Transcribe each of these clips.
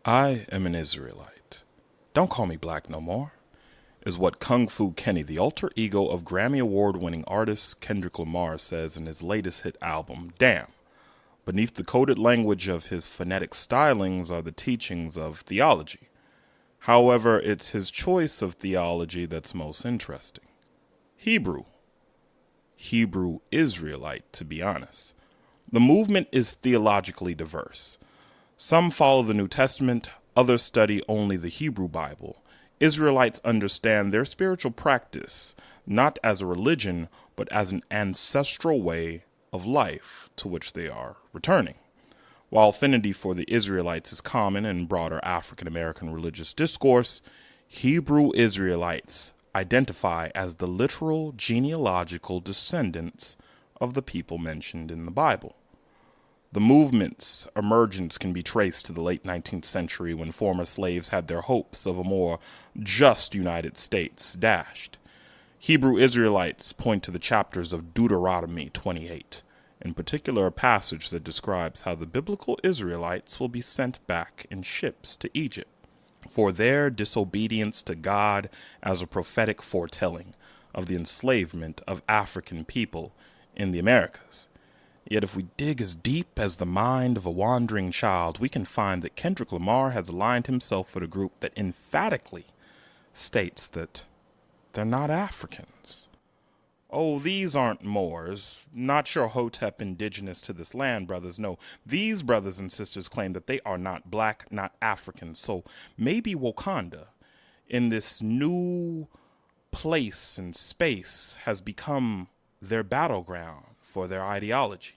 I am an Israelite. Don't call me black no more, is what Kung Fu Kenny, the alter ego of Grammy Award-winning artist Kendrick Lamar, says in his latest hit album, Damn. Beneath the coded language of his phonetic stylings are the teachings of theology. However, it's his choice of theology that's most interesting. Hebrew Israelite, to be honest. The movement is theologically diverse. Some follow the New Testament, others study only the Hebrew Bible. Israelites understand their spiritual practice not as a religion, but as an ancestral way of life to which they are returning. While affinity for the Israelites is common in broader African American religious discourse, Hebrew Israelites identify as the literal genealogical descendants of the people mentioned in the Bible. The movement's emergence can be traced to the late 19th century when former slaves had their hopes of a more just United States dashed. Hebrew Israelites point to the chapters of Deuteronomy 28, in particular a passage that describes how the biblical Israelites will be sent back in ships to Egypt for their disobedience to God as a prophetic foretelling of the enslavement of African people in the Americas. Yet if we dig as deep as the mind of a wandering child, we can find that Kendrick Lamar has aligned himself with a group that emphatically states that they're not Africans. Oh, these aren't Moors, not your Hotep indigenous to this land brothers. No, these brothers and sisters claim that they are not black, not African. So maybe Wakanda, in this new place and space, has become their battleground for their ideology.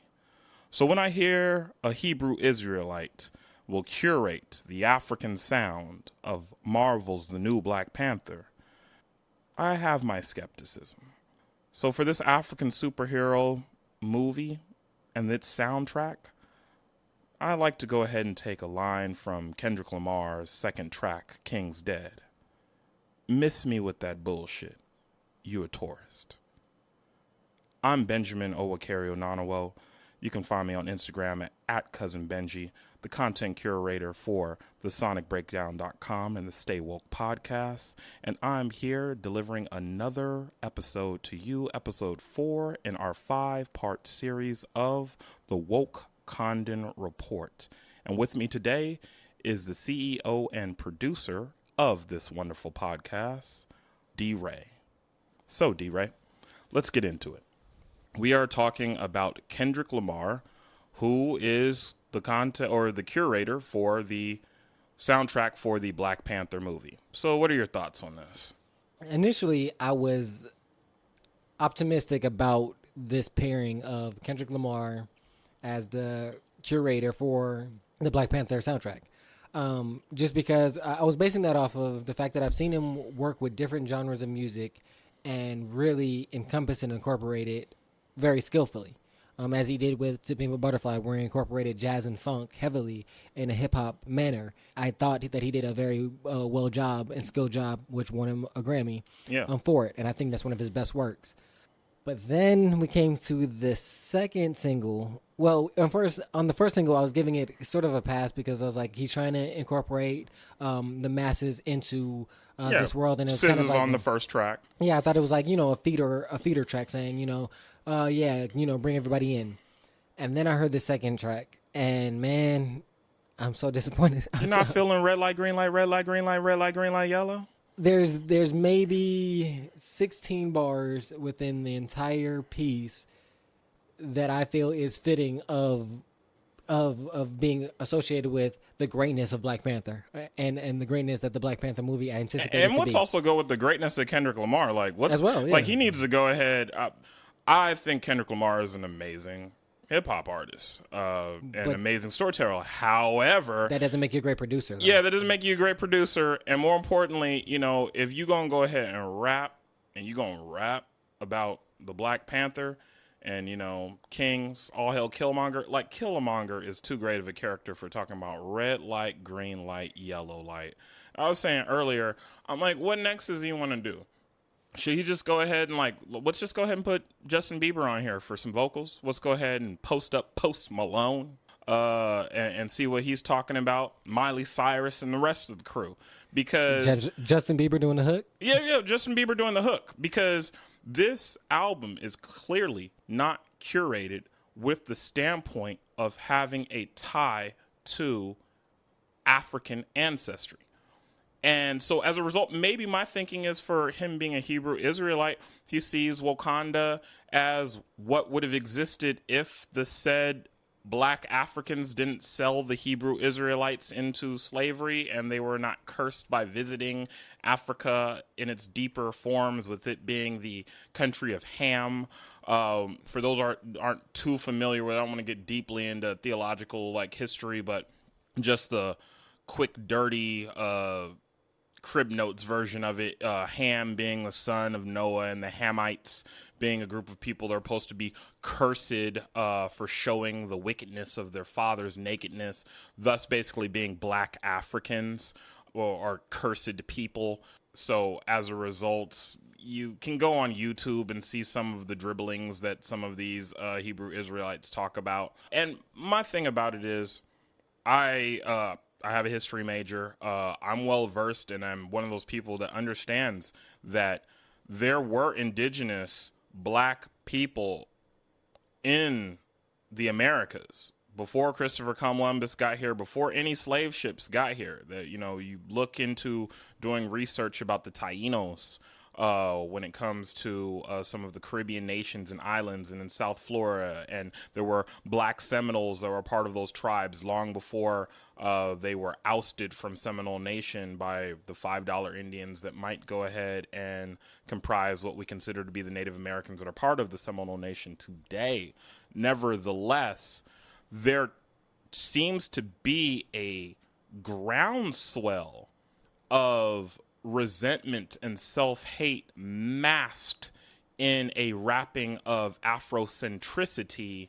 So when I hear a Hebrew Israelite will curate the African sound of Marvel's The New Black Panther, I have my skepticism. So for this African superhero movie and its soundtrack, I like to go ahead and take a line from Kendrick Lamar's second track, King's Dead. Miss me with that bullshit. You a tourist. I'm Benjamin Owakario-Nanawo. You can find me on Instagram at Cousin Benji, the content curator for thesonicbreakdown.com and the Stay Woke podcast. And I'm here delivering another episode to you, episode 4 in our 5-part series of the Wokekanda Report. And with me today is the CEO and producer of this wonderful podcast, D-Ray. So, D-Ray, let's get into it. We are talking about Kendrick Lamar, who is the content or the curator for the soundtrack for the Black Panther movie. So what are your thoughts on this? Initially, I was optimistic about this pairing of Kendrick Lamar as the curator for the Black Panther soundtrack. Just because I was basing that off of the fact that I've seen him work with different genres of music and really encompass and incorporate it very skillfully, as he did with To Pimp a Butterfly, where he incorporated jazz and funk heavily in a hip-hop manner. I thought that he did a very well job and skilled job, which won him a Grammy for it, and I think that's one of his best works. But then we came to the second single. Well, on the first single, I was giving it sort of a pass because I was like, he's trying to incorporate the masses into this world, and it's kind of like on the first track. Yeah, I thought it was like a feeder track saying bring everybody in. And then I heard the second track, and man, I'm so disappointed. You're not feeling red light, green light, red light, green light, red light, green light, yellow? There's maybe 16 bars within the entire piece that I feel is fitting of being associated with the greatness of Black Panther and the greatness that the Black Panther movie I anticipated and let's also go with the greatness of Kendrick Lamar. Like he needs to go ahead. I think Kendrick Lamar is an amazing hip-hop artist, an amazing storyteller. However, that doesn't make you a great producer, though. Yeah, that doesn't make you a great producer. And more importantly, if you're going to go ahead and rap, and you're going to rap about the Black Panther and, Kings, all hail Killmonger, like Killmonger is too great of a character for talking about red light, green light, yellow light. I was saying earlier, I'm like, what next does he want to do? Should he just go ahead and let's just go ahead and put Justin Bieber on here for some vocals? Let's go ahead and post up Post Malone. and see what he's talking about. Miley Cyrus and the rest of the crew, because Justin Bieber doing the hook. yeah, Justin Bieber doing the hook, because this album is clearly not curated with the standpoint of having a tie to African ancestry. And so as a result, maybe my thinking is, for him being a Hebrew Israelite, he sees Wakanda as what would have existed if the said black Africans didn't sell the Hebrew Israelites into slavery, and they were not cursed by visiting Africa in its deeper forms, with it being the country of Ham. For those aren't too familiar with it, I don't want to get deeply into theological history, but just the quick, dirty Crib Notes version of it, Ham being the son of Noah, and the Hamites being a group of people that are supposed to be cursed for showing the wickedness of their father's nakedness, thus basically being black Africans or cursed people. So as a result, you can go on YouTube and see some of the dribblings that some of these Hebrew Israelites talk about. And my thing about it is, I have a history major. I'm well versed, and I'm one of those people that understands that there were indigenous black people in the Americas before Christopher Columbus got here, before any slave ships got here. That, you look into doing research about the Taínos, when it comes to some of the Caribbean nations and islands, and in South Florida. And there were black Seminoles that were part of those tribes long before they were ousted from Seminole Nation by the $5 Indians that might go ahead and comprise what we consider to be the Native Americans that are part of the Seminole Nation today. Nevertheless, there seems to be a groundswell of resentment and self-hate masked in a wrapping of Afrocentricity,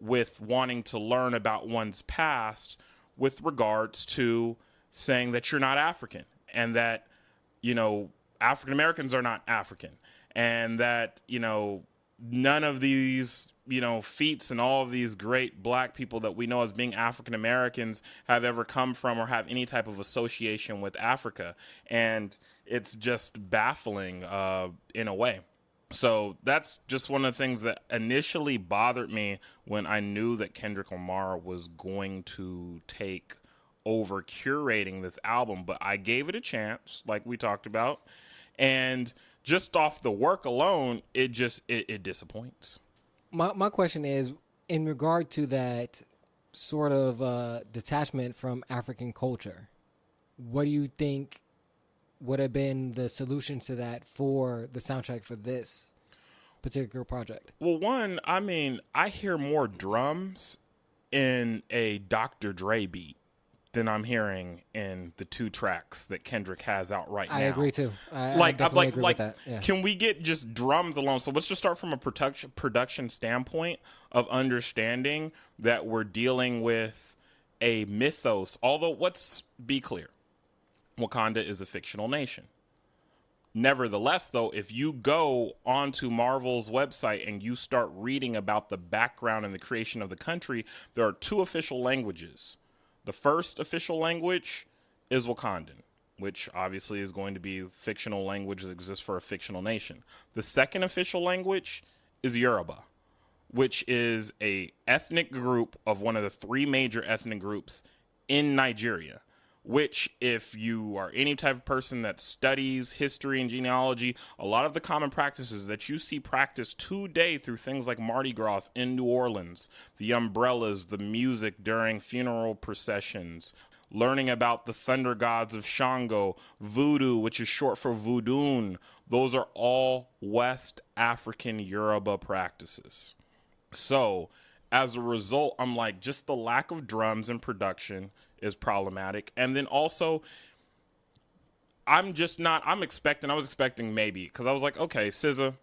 with wanting to learn about one's past with regards to saying that you're not African, and that, African Americans are not African, and that, none of these, feats and all of these great black people that we know as being African Americans have ever come from or have any type of association with Africa. And it's just baffling in a way. So that's just one of the things that initially bothered me when I knew that Kendrick Lamar was going to take over curating this album. But I gave it a chance, like we talked about, and just off the work alone, it disappoints. My question is, in regard to that sort of detachment from African culture, what do you think would have been the solution to that for the soundtrack for this particular project? Well, one, I hear more drums in a Dr. Dre beat than I'm hearing in the 2 tracks that Kendrick has out right now. I agree too. I definitely agree with that. Yeah. Can we get just drums alone? So let's just start from a production standpoint of understanding that we're dealing with a mythos. Although, let's be clear, Wakanda is a fictional nation. Nevertheless, though, if you go onto Marvel's website and you start reading about the background and the creation of the country, there are 2 official languages. The first official language is Wakandan, which obviously is going to be fictional language that exists for a fictional nation. The second official language is Yoruba, which is a ethnic group of one of the 3 major ethnic groups in Nigeria, which, if you are any type of person that studies history and genealogy, a lot of the common practices that you see practiced today through things like Mardi Gras in New Orleans, the umbrellas, the music during funeral processions, learning about the thunder gods of Shango, voodoo, which is short for voodoo, those are all West African Yoruba practices. So, as a result, I'm like, just the lack of drums in production is problematic. And then also, I was expecting maybe, because I was like, okay, SZA,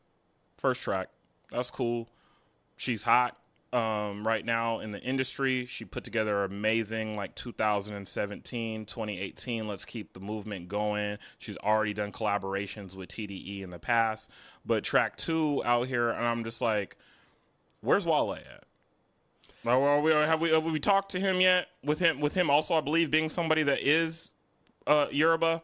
first track, that's cool. She's hot right now in the industry. She put together amazing 2017, 2018, let's keep the movement going. She's already done collaborations with TDE in the past. But track 2 out here, and I'm just like, where's Wale at? Have we talked to him yet? With him also, I believe, being somebody that is Yoruba,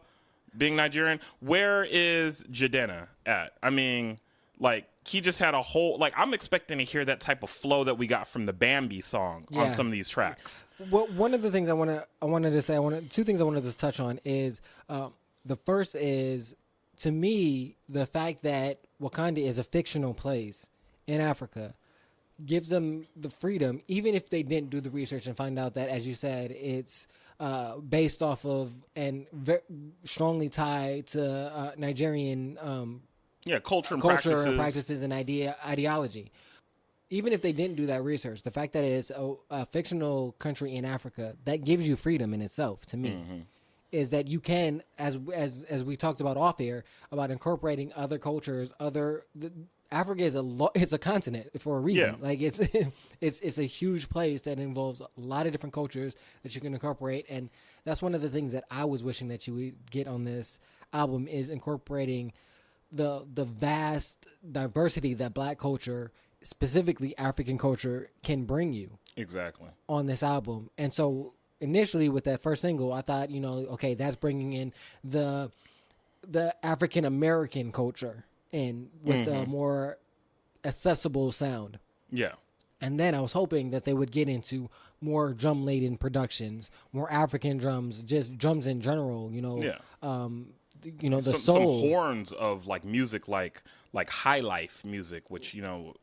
being Nigerian. Where is Jadena at? I mean, like, he just had a whole, like, I'm expecting to hear that type of flow that we got from the Bambi song on some of these tracks. Well, one of the things two things I wanted to touch on is, the first is, to me, the fact that Wakanda is a fictional place in Africa gives them the freedom, even if they didn't do the research and find out that, as you said, it's based off of and strongly tied to Nigerian culture and practices and ideology. Even if they didn't do that research, the fact that it's a fictional country in Africa, that gives you freedom in itself, to me. Mm-hmm. Is that you can, as we talked about off air, about incorporating other cultures, Africa is it's a continent for a reason. Yeah. Like it's a huge place that involves a lot of different cultures that you can incorporate, and that's one of the things that I was wishing that you would get on this album, is incorporating the vast diversity that Black culture, specifically African culture, can bring you. Exactly. On this album. And so initially with that first single, I thought, okay, that's bringing in the African American culture and with a more accessible sound. Yeah. And then I was hoping that they would get into more drum-laden productions, more African drums, just drums in general, Yeah. The soul. Some horns of like music, like high life music, which,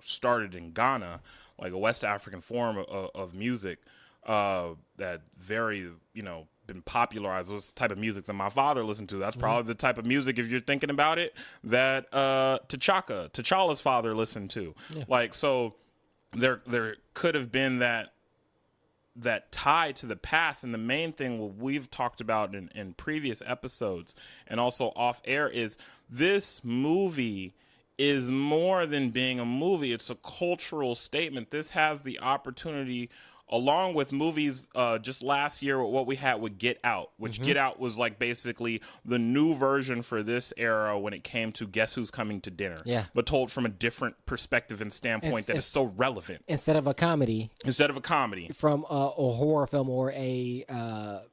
started in Ghana, like a West African form of music that very, been popularized. This type of music that my father listened to. That's probably the type of music, if you're thinking about it, that T'Challa's father listened to. Yeah. Like, so there could have been that tie to the past. And the main thing what we've talked about in previous episodes and also off air is this movie is more than being a movie. It's a cultural statement. This has the opportunity, along with movies just last year, what we had with Get Out, which Get Out was like basically the new version for this era when it came to Guess Who's Coming to Dinner. Yeah. But told from a different perspective and standpoint that is so relevant. Instead of a comedy. From a horror film or a...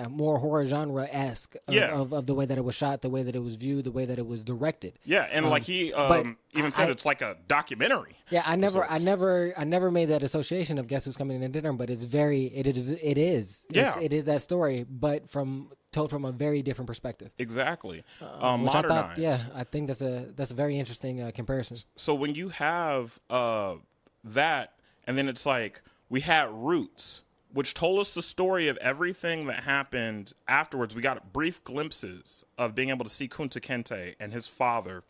more horror genre-esque of the way that it was shot, the way that it was viewed, the way that it was directed. Yeah, and like he even said, it's like a documentary. Yeah, I never made that association of Guess Who's Coming to Dinner, but it is. Yeah. It is that story, but told from a very different perspective. Exactly. Modernized. I think that's a very interesting comparison. So when you have that, and then it's like we had Roots, which told us the story of everything that happened afterwards. We got brief glimpses of being able to see Kunta Kinte and his father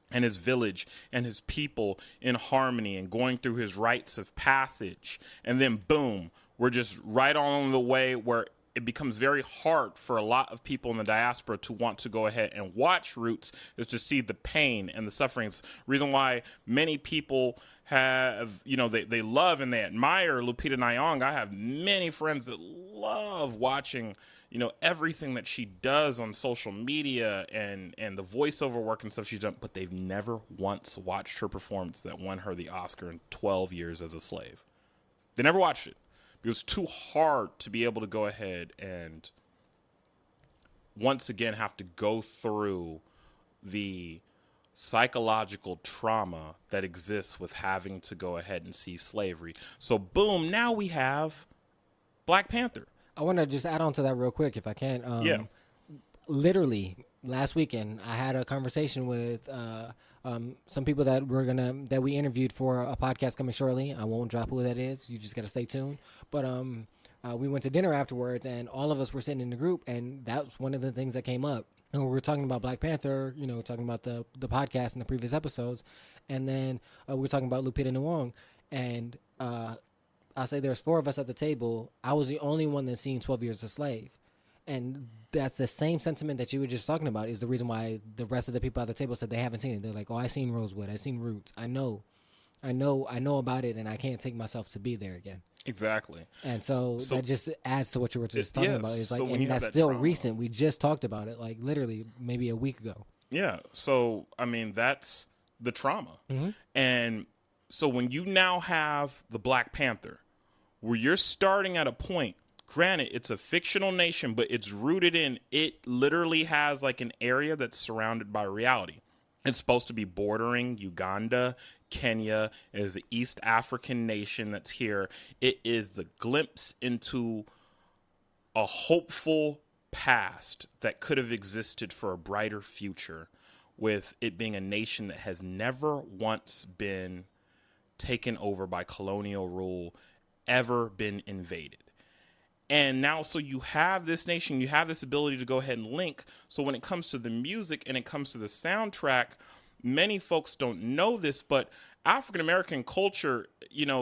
and his village and his people in harmony and going through his rites of passage. And then, boom, we're just right on the way where it becomes very hard for a lot of people in the diaspora to want to go ahead and watch Roots, is to see the pain and the sufferings. Reason why many people have, they love and they admire Lupita Nyong'o. I have many friends that love watching, everything that she does on social media and the voiceover work and stuff she's done, but they've never once watched her performance that won her the Oscar in 12 years as a slave. They never watched it. It was too hard to be able to go ahead and once again have to go through the psychological trauma that exists with having to go ahead and see slavery. So, boom, now we have Black Panther. I want to just add on to that real quick, if I can. Literally, last weekend, I had a conversation with some people that we interviewed for a podcast coming shortly. I won't drop who that is. You just got to stay tuned. But we went to dinner afterwards, and all of us were sitting in the group, and that was one of the things that came up. And we were talking about Black Panther, talking about the podcast in the previous episodes, and then we were talking about Lupita Nyong'o, and I say there's 4 of us at the table. I was the only one that's seen 12 Years a Slave. And that's the same sentiment that you were just talking about is the reason why the rest of the people at the table said they haven't seen it. They're like, oh, I seen Rosewood. I seen Roots. I know about it, and I can't take myself to be there again. Exactly. And so that just adds to what you were just talking about. It's like, so and that's still recent. We just talked about it, like literally maybe a week ago. Yeah. So, I mean, that's the trauma. Mm-hmm. And So when you now have the Black Panther, where you're starting at a point, granted, it's a fictional nation, but it's rooted in, it literally has like an area that's surrounded by reality. It's supposed to be bordering Uganda, Kenya. It is the East African nation that's here. It is the glimpse into a hopeful past that could have existed for a brighter future, with it being a nation that has never once been taken over by colonial rule, ever been invaded. And now, so you have this nation, you have this ability to go ahead and link. So when it comes to the music and it comes to the soundtrack, many folks don't know this, but African American culture,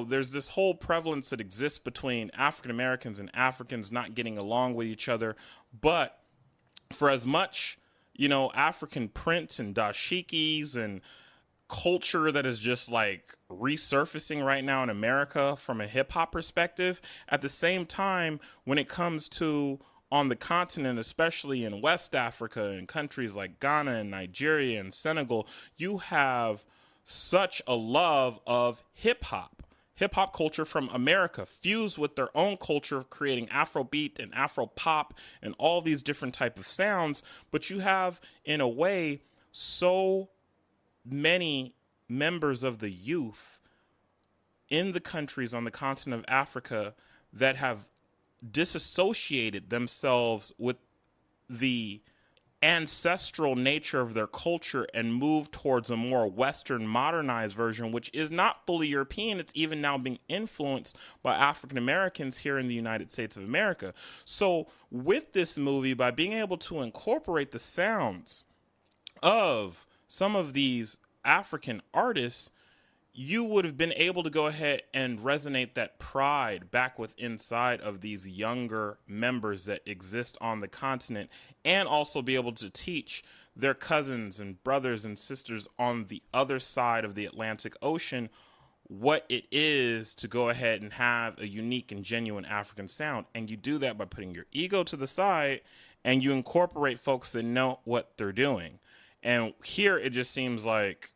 there's this whole prevalence that exists between African Americans and Africans not getting along with each other. But for as much, African prints and dashikis and culture that is just like resurfacing right now in America from a hip hop perspective, at the same time, when it comes to on the continent, especially in West Africa and countries like Ghana and Nigeria and Senegal, you have such a love of hip hop culture from America fused with their own culture, creating Afrobeat and Afro pop and all these different type of sounds. But you have, in a way, so many members of the youth in the countries on the continent of Africa that have disassociated themselves with the ancestral nature of their culture and moved towards a more Western modernized version, which is not fully European. It's even now being influenced by African Americans here in the United States of America. So with this movie, by being able to incorporate the sounds of some of these African artists, you would have been able to go ahead and resonate that pride back with inside of these younger members that exist on the continent, and also be able to teach their cousins and brothers and sisters on the other side of the Atlantic Ocean what it is to go ahead and have a unique and genuine African sound. And you do that by putting your ego to the side and you incorporate folks that know what they're doing. And here it just seems like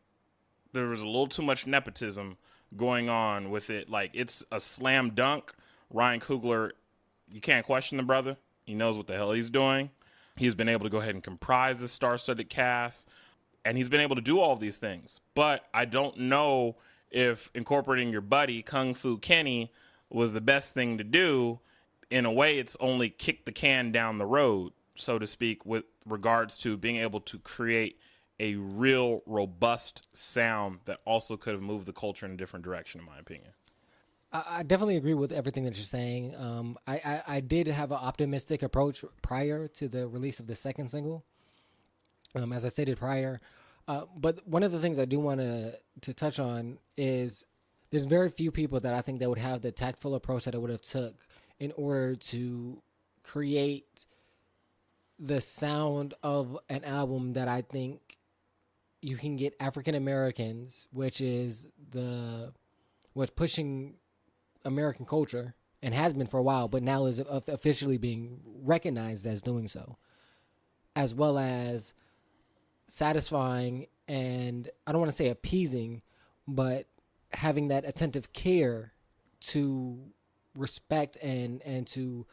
there was a little too much nepotism going on with it. Like, it's a slam dunk. Ryan Coogler, you can't question the brother. He knows what the hell he's doing. He's been able to go ahead and comprise this star-studded cast, and he's been able to do all of these things. But I don't know if incorporating your buddy, Kung Fu Kenny, was the best thing to do. In a way, it's only kicked the can down the road, so to speak, with regards to being able to create a real robust sound that also could have moved the culture in a different direction, in my opinion. I definitely agree with everything that you're saying. I did have an optimistic approach prior to the release of the second single, as I stated prior. But one of the things I do want to touch on is there's very few people that I think that would have the tactful approach that I would have took in order to create the sound of an album that I think you can get African Americans, which is what's pushing American culture and has been for a while, but now is officially being recognized as doing so, as well as satisfying and, I don't want to say appeasing, but having that attentive care to respect and to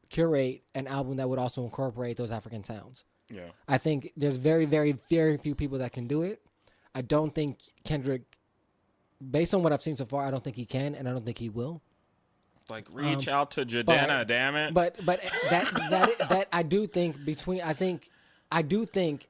curate an album that would also incorporate those African sounds. Yeah, I think there's very, very, very few people that can do it. I don't think Kendrick, based on what I've seen so far, I don't think he can, and I don't think he will. Like, reach out to Jadena, damn it. But that I do think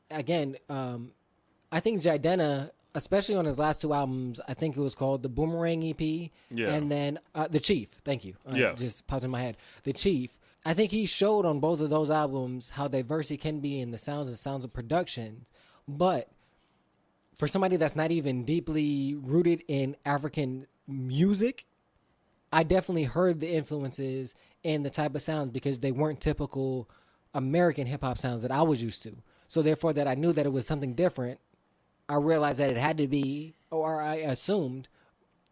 again, I think Jadena, especially on his last two albums, I think it was called the Boomerang EP, and then The Chief. Thank you. Yes. Just popped in my head. The Chief. I think he showed on both of those albums how diverse he can be in the sounds of production. But for somebody that's not even deeply rooted in African music, I definitely heard the influences and the type of sounds because they weren't typical American hip-hop sounds that I was used to. So therefore, that I knew that it was something different, I realized that it had to be, or I assumed,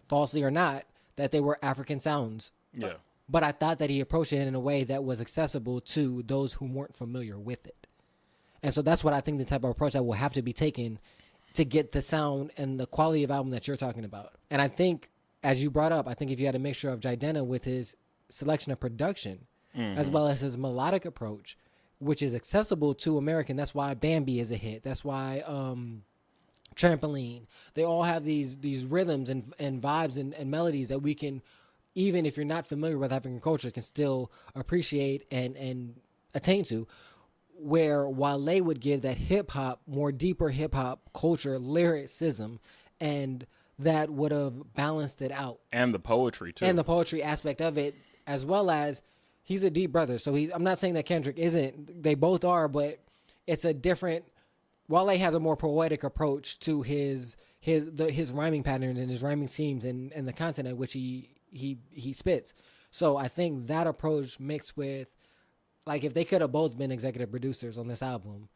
falsely or not, that they were African sounds. Yeah. But I thought that he approached it in a way that was accessible to those who weren't familiar with it. And so that's what I think the type of approach that will have to be taken to get the sound and the quality of album that you're talking about. And I think, as you brought up, I think if you had a mixture of Jidenna with his selection of production, as well as his melodic approach, which is accessible to American, that's why Bambi is a hit. That's why Trampoline. They all have these rhythms and vibes and melodies that we can, even if you're not familiar with African culture, can still appreciate and attain to. Where Wale would give that hip hop, more deeper hip hop culture lyricism, and that would have balanced it out. And the poetry too. And the poetry aspect of it, as well as he's a deep brother. So I'm not saying that Kendrick isn't. They both are, but it's a different. Wale has a more poetic approach to his rhyming patterns and his rhyming schemes and the content at which he spits. So I think that approach mixed with, like, if they could have both been executive producers on this album,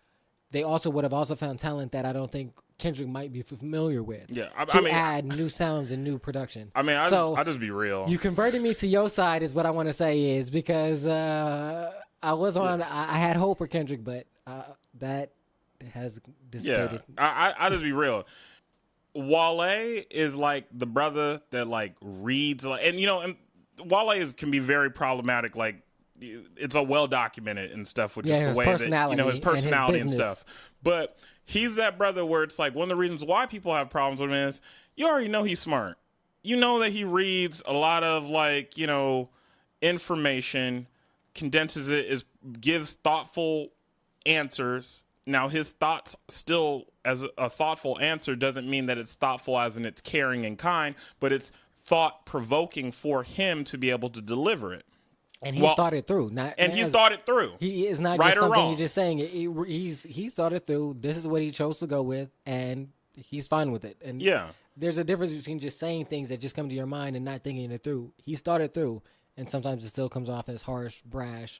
they also would have also found talent that I don't think Kendrick might be familiar with. Yeah, I mean, add new sounds and new production. I mean, I'll just be real. You converted me to your side is what I want to say is because I had hope for Kendrick, but that has dissipated. Yeah, I'll just be real. Wale is like the brother that like reads, like, and and Wale can be very problematic, like, it's a well documented and stuff with just the way that his personality and stuff. But he's that brother where it's like one of the reasons why people have problems with him is you already know he's smart. You know that he reads a lot of like, information, condenses it, gives thoughtful answers. Now his thoughts still as a thoughtful answer doesn't mean that it's thoughtful as in it's caring and kind, but it's thought provoking for him to be able to deliver it. And he's thought it through. He's thought it through. He is not just something he's just saying. He's thought it through. This is what he chose to go with, and he's fine with it. And there's a difference between just saying things that just come to your mind and not thinking it through. He's thought it through, and sometimes it still comes off as harsh, brash,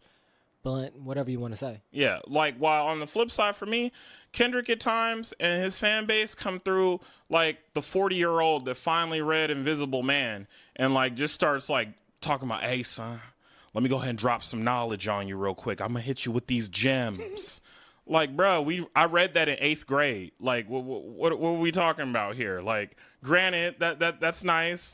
blunt, whatever you want to say. Yeah, like, while on the flip side for me, Kendrick at times and his fan base come through like the 40-year-old that finally read Invisible Man and like just starts like talking about, hey, son, let me go ahead and drop some knowledge on you real quick. I'm going to hit you with these gems. Like, bro, I read that in 8th grade. Like, what are we talking about here? Like, granted, that's nice.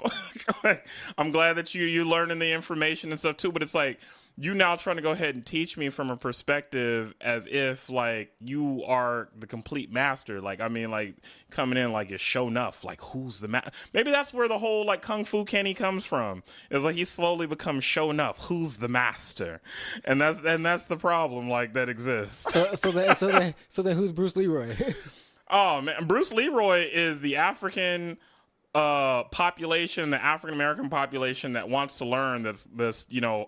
Like, I'm glad that you learning the information and stuff too, but it's like, you now trying to go ahead and teach me from a perspective as if like you are the complete master. Like, I mean, like coming in like it's show enough. Like, who's the master? Maybe that's where the whole like Kung Fu Kenny comes from. It's like he slowly becomes show enough. Who's the master? And that's the problem like that exists. So then who's Bruce Leroy? Oh man, Bruce Leroy is the African population, the African American population that wants to learn this,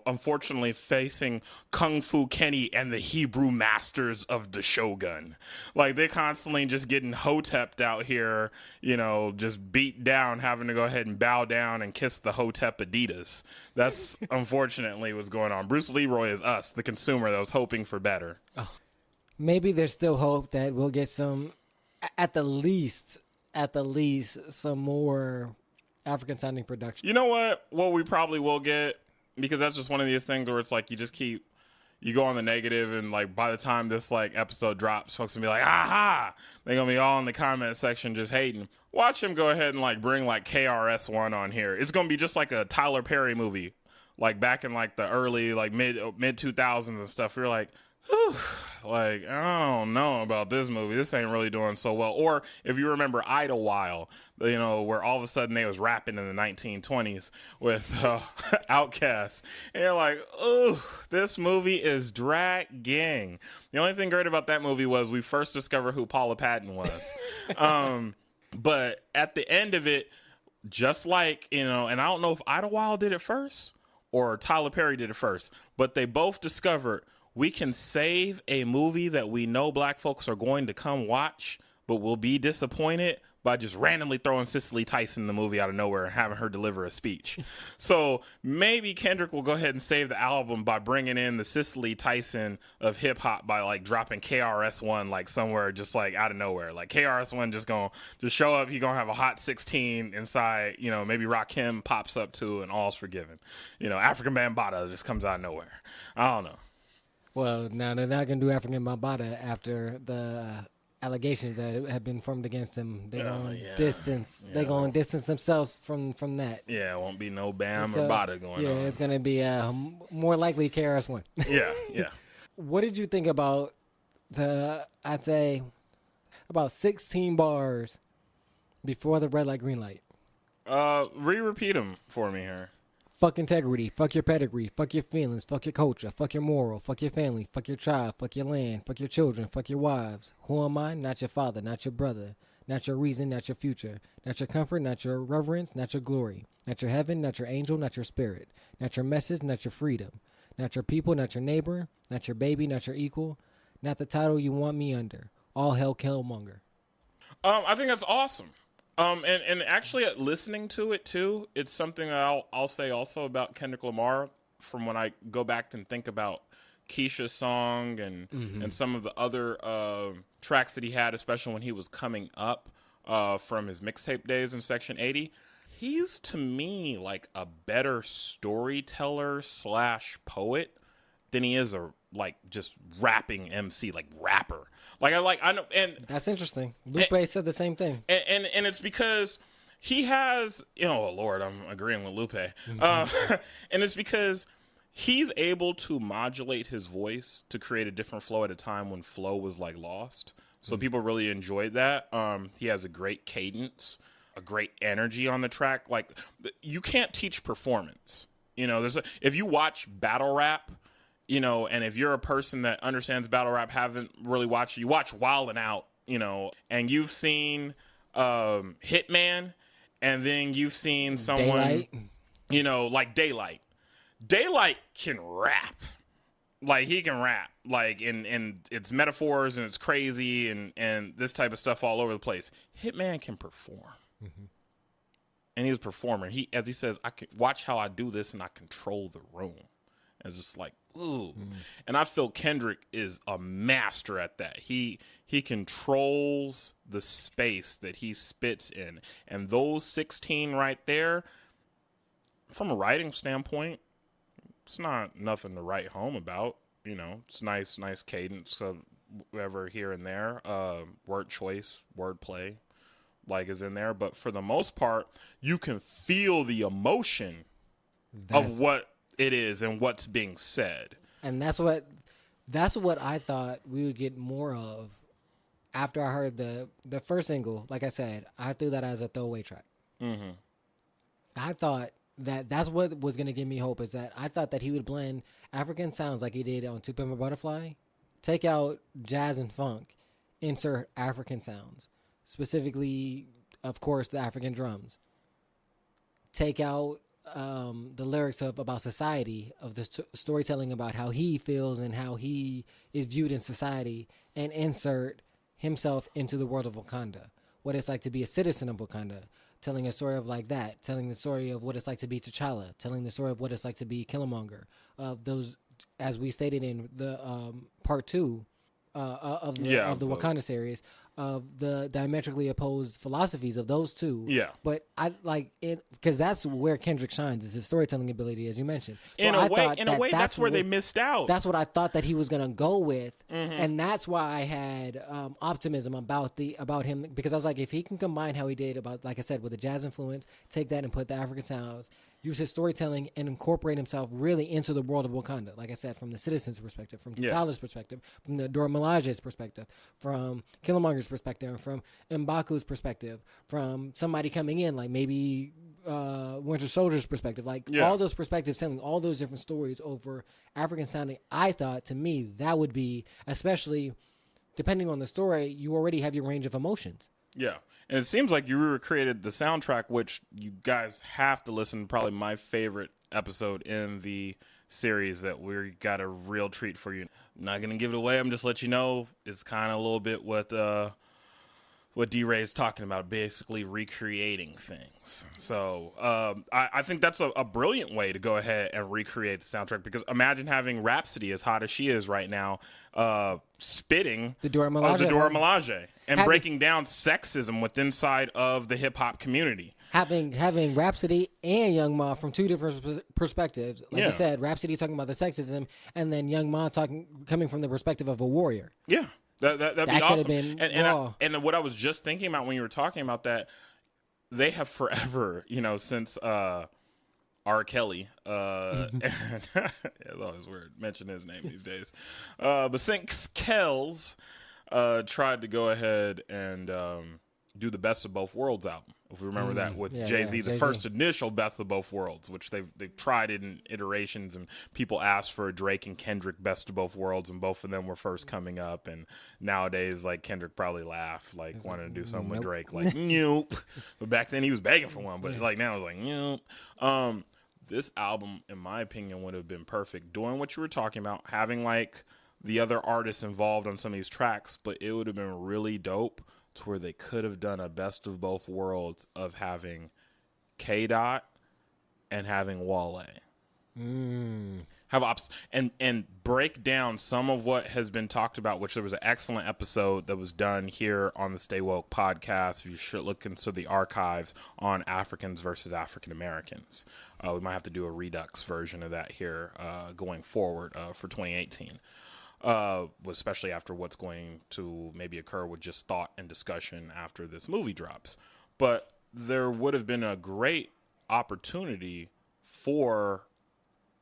unfortunately facing Kung Fu Kenny and the Hebrew masters of the Shogun. Like, they're constantly just getting hotepped out here, just beat down, having to go ahead and bow down and kiss the hotep Adidas. That's unfortunately what's going on. Bruce Leroy is us, the consumer that was hoping for better. Oh. Maybe there's still hope that we'll get some, at the least, some more African sounding production. You know what? What we probably will get, because that's just one of these things where it's like you go on the negative, and like by the time this like episode drops, folks will be like, aha! They're gonna be all in the comment section just hating. Watch him go ahead and like bring like KRS-One on here. It's gonna be just like a Tyler Perry movie, like back in like the early like mid 2000s and stuff. You're like, whew, like, I don't know about this movie. This ain't really doing so well. Or if you remember Idlewild, where all of a sudden they was rapping in the 1920s with Outkast. And you're like, ooh, this movie is dragging. The only thing great about that movie was we first discovered who Paula Patton was. But at the end of it, just like, and I don't know if Idlewild did it first or Tyler Perry did it first, but they both discovered we can save a movie that we know black folks are going to come watch, but will be disappointed by just randomly throwing Cicely Tyson in the movie out of nowhere and having her deliver a speech. So maybe Kendrick will go ahead and save the album by bringing in the Cicely Tyson of hip hop by like dropping KRS-One like somewhere just like out of nowhere. Like KRS-One just gonna show up. He gonna have a hot 16 inside. Maybe Rakim pops up too, and all's forgiven. African Bambaataa just comes out of nowhere. I don't know. Well, now they're not going to do African Bambaataa after allegations that have been formed against him. They're going to distance. Yeah. They're going to distance themselves from that. Yeah, it won't be no Bam So, or Bada going on. Yeah, it's going to be more likely KRS-One. Yeah. What did you think about I'd say, about 16 bars before the red light, green light? Repeat them for me here. Fuck integrity, fuck your pedigree, fuck your feelings, fuck your culture, fuck your moral, fuck your family, fuck your tribe, fuck your land, fuck your children, fuck your wives. Who am I? Not your father, not your brother, not your reason, not your future, not your comfort, not your reverence, not your glory, not your heaven, not your angel, not your spirit, not your message, not your freedom, not your people, not your neighbor, not your baby, not your equal, not the title you want me under. All hell Killmonger. I think that's awesome. And actually, listening to it too, it's something that I'll say also about Kendrick Lamar. From when I go back and think about Keisha's song and some of the other tracks that he had, especially when he was coming up from his mixtape days in Section 80, he's to me like a better storyteller / poet than he is a just rapping MC, like rapper. I know, and that's interesting. Lupe said the same thing, and it's because he has, oh Lord, I'm agreeing with Lupe, and it's because he's able to modulate his voice to create a different flow at a time when flow was lost. So people really enjoyed that. He has a great cadence, a great energy on the track. You can't teach performance. If you watch battle rap. And if you're a person that understands battle rap, haven't really watched it, you watch Wild 'N Out, and you've seen Hitman, and then you've seen someone, Daylight. like Daylight. Daylight can rap. He can rap. And it's metaphors, and it's crazy, and this type of stuff all over the place. Hitman can perform. Mm-hmm. And he's a performer. As he says, I can watch how I do this, and I control the room. It's just ooh. And I feel Kendrick is a master at that. He controls the space that he spits in. And those 16 right there, from a writing standpoint, it's not nothing to write home about. It's nice cadence of whatever here and there. Word choice, word play, is in there. But for the most part, you can feel the emotion of what it is and what's being said. And that's what I thought we would get more of after I heard the first single. Like I said, I threw that as a throwaway track. Mm-hmm. I thought that's what was going to give me hope, is that I thought that he would blend African sounds like he did on To Pimp a Butterfly, take out jazz and funk, insert African sounds, specifically, of course, the African drums. Take out the lyrics about society, of the storytelling about how he feels and how he is viewed in society, and insert himself into the world of Wakanda, what it's like to be a citizen of Wakanda, telling a story of that, telling the story of what it's like to be T'Challa, telling the story of what it's like to be Killmonger, of those, as we stated in the part 2 of the Wakanda series, of the diametrically opposed philosophies of those two. Yeah. But I like it because that's where Kendrick shines, is his storytelling ability, as you mentioned. So in a way, that's where they missed out. That's what I thought that he was gonna go with, and that's why I had optimism about him, because I was like, if he can combine how he did about, like I said, with the jazz influence, take that and put the African sounds, use his storytelling and incorporate himself really into the world of Wakanda. Like I said, from the citizens' perspective, from T'Challa's perspective, from the Dora Milaje's perspective, from Killmonger's perspective, from M'Baku's perspective, from somebody coming in, like maybe Winter Soldier's perspective, all those perspectives, telling all those different stories over African sounding. I thought, to me, that would be, especially depending on the story, you already have your range of emotions. Yeah. And it seems like you recreated the soundtrack, which you guys have to listen to, probably my favorite episode in the series that we got a real treat for you. I'm not going to give it away. I'm just let you know it's kind of a little bit what D-Ray is talking about, basically recreating things. So I think that's a brilliant way to go ahead and recreate the soundtrack, because imagine having Rhapsody, as hot as she is right now, spitting the Dora Milaje and breaking down sexism within inside of the hip-hop community. Having Rhapsody and Young Ma from two different perspectives. Like you said, Rhapsody talking about the sexism, and then Young Ma coming from the perspective of a warrior. Yeah. That'd be That could have awesome. been And raw. and what I was just thinking about when you were talking about that, they have forever, since R. Kelly, and it's always weird mentioning his name these days, but since Kells tried to go ahead and do the Best of Both Worlds album. If we remember that with Jay-Z, the Jay-Z. first initial Best of Both Worlds, which they've tried it in iterations, and people asked for a Drake and Kendrick Best of Both Worlds, and both of them were first coming up. And nowadays, like, Kendrick probably laughed, like, wanting to do something with Drake, like, nope. But back then he was begging for one, but like now it's like, nope. This album, in my opinion, would have been perfect. Doing what you were talking about, having like the other artists involved on some of these tracks, but it would have been really dope to where they could have done a Best of Both Worlds of having K-Dot and having Wale. Have and break down some of what has been talked about, which there was an excellent episode that was done here on the Stay Woke podcast. You should look into the archives on Africans versus African Americans. We might have to do a redux version of that here going forward for 2018. Especially after what's going to maybe occur with just thought and discussion after this movie drops. But there would have been a great opportunity for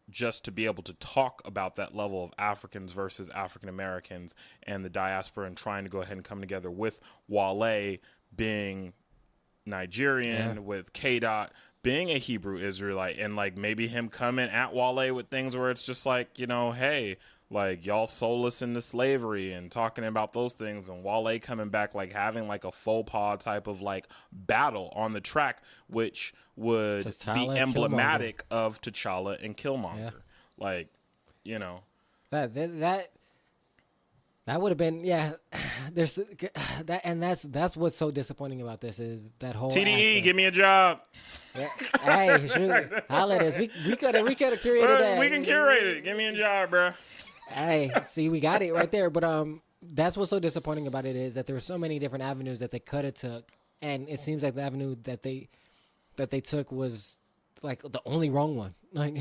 just to be able to talk about that level of Africans versus African Americans and the diaspora, and trying to go ahead and come together with Wale being Nigerian, with K-Dot being a Hebrew Israelite, and like maybe him coming at Wale with things where it's just like, hey, like, y'all sold us into slavery, and talking about those things, and Wale coming back, like having like a faux pas type of like battle on the track, which would T'Challa, be emblematic of T'Challa and Killmonger. Like, that would have been there's that, and that's what's so disappointing about this is that whole TDE, aspect. give me a job. Hey, shoot, holla at us. We could have curated that. We can curate it. Give me a job, bro. Hey, see, we got it right there. But that's what's so disappointing about it is that there were so many different avenues that they could have took, and it seems like the avenue that they took was like the only wrong one. Like,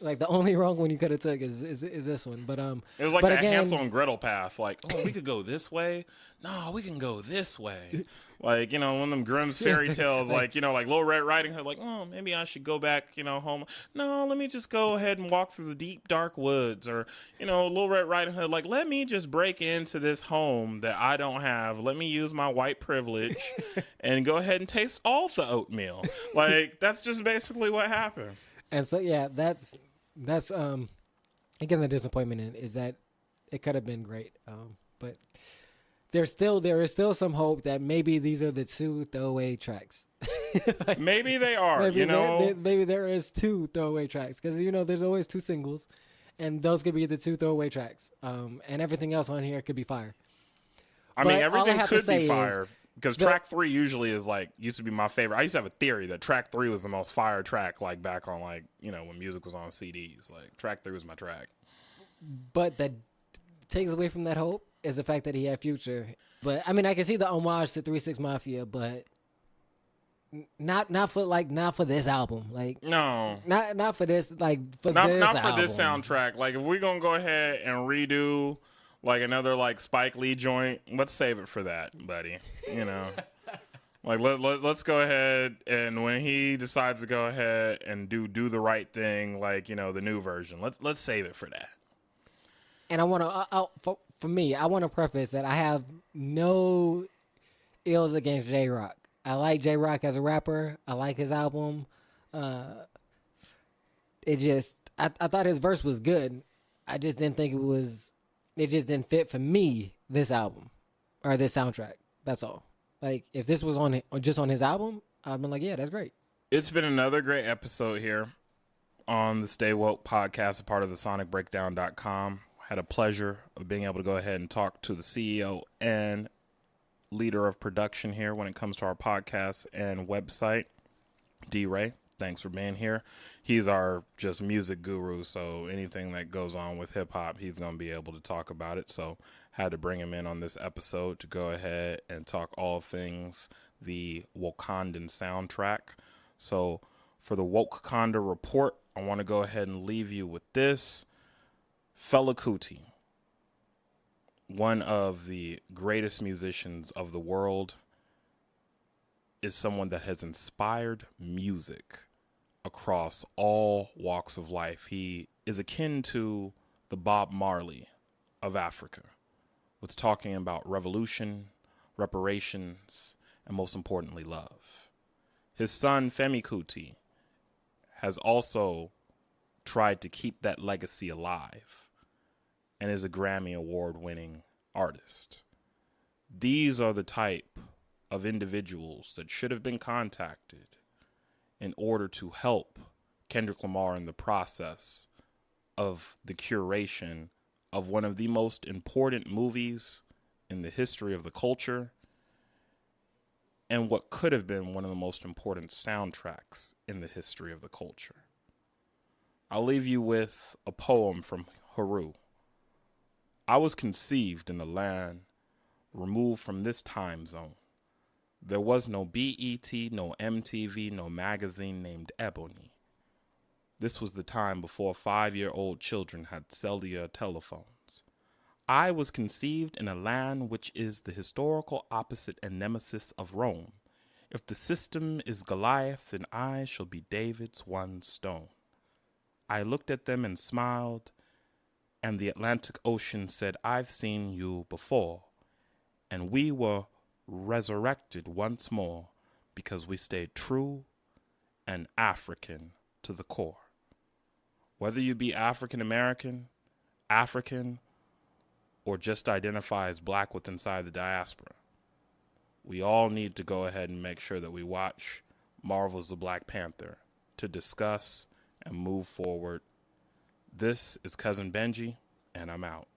like the only wrong one you could have took is this one. But it was like but that again, Hansel and Gretel path. Like, oh, we could go this way. No, we can go this way. Like, one of them Grimm's fairy tales. Like, like Little Red Riding Hood. Like, oh, maybe I should go back, home. No, let me just go ahead and walk through the deep dark woods. Or, Little Red Riding Hood. Like, let me just break into this home that I don't have. Let me use my white privilege and go ahead and taste all the oatmeal. Like, that's just basically what happened. And so that's again the disappointment in is that it could have been great, but there is still some hope that maybe these are the two throwaway tracks. Like, maybe they are. Maybe there is two throwaway tracks because there's always two singles, and those could be the two throwaway tracks. And everything else on here could be fire. I mean, everything could be fire. Because track 3 usually is used to be my favorite. I used to have a theory that track 3 was the most fire track, back on when music was on CDs. Like, track 3 was my track. But that takes away from that hope is the fact that he had Future. But I mean, I can see the homage to 3 6 Mafia, but not for this album. Like, no, not for this. Like, not this for album. this soundtrack. Like, if we're gonna go ahead and redo another Spike Lee joint, let's save it for that, buddy. Like, let's go ahead, and when he decides to go ahead and do the right thing, the new version, let's save it for that. And I want to, for me, I want to preface that I have no ills against J-Rock. I like J-Rock as a rapper. I like his album. I thought his verse was good. I just didn't think it just didn't fit for me, this album or this soundtrack. That's all. Like, if this was just on his album, I'd been like, yeah, that's great. It's been another great episode here on the Stay Woke podcast, a part of the sonicbreakdown.com. Had a pleasure of being able to go ahead and talk to the CEO and leader of production here when it comes to our podcast and website, D-Ray. Thanks for being here. He's our just music guru, so anything that goes on with hip-hop, he's going to be able to talk about it. So had to bring him in on this episode to go ahead and talk all things the Wakandan soundtrack. So for the Wokekanda report, I want to go ahead and leave you with this. Fela Kuti, one of the greatest musicians of the world is someone that has inspired music across all walks of life. He is akin to the Bob Marley of Africa, with talking about revolution, reparations, and most importantly, love. His son, Femi Kuti, has also tried to keep that legacy alive and is a Grammy Award-winning artist. These are the type of individuals that should have been contacted in order to help Kendrick Lamar in the process of the curation of one of the most important movies in the history of the culture and what could have been one of the most important soundtracks in the history of the culture. I'll leave you with a poem from Haru. I was conceived in a land removed from this time zone. There was no BET, no MTV, no magazine named Ebony. This was the time before 5-year-old children had cellular telephones. I was conceived in a land which is the historical opposite and nemesis of Rome. If the system is Goliath, then I shall be David's one stone. I looked at them and smiled, and the Atlantic Ocean said, I've seen you before. And we were resurrected once more because we stayed true and African to the core. Whether you be African American, African, or just identify as black with inside the diaspora, we all need to go ahead and make sure that we watch Marvel's The Black Panther to discuss and move forward. This is Cousin Benji, and I'm out.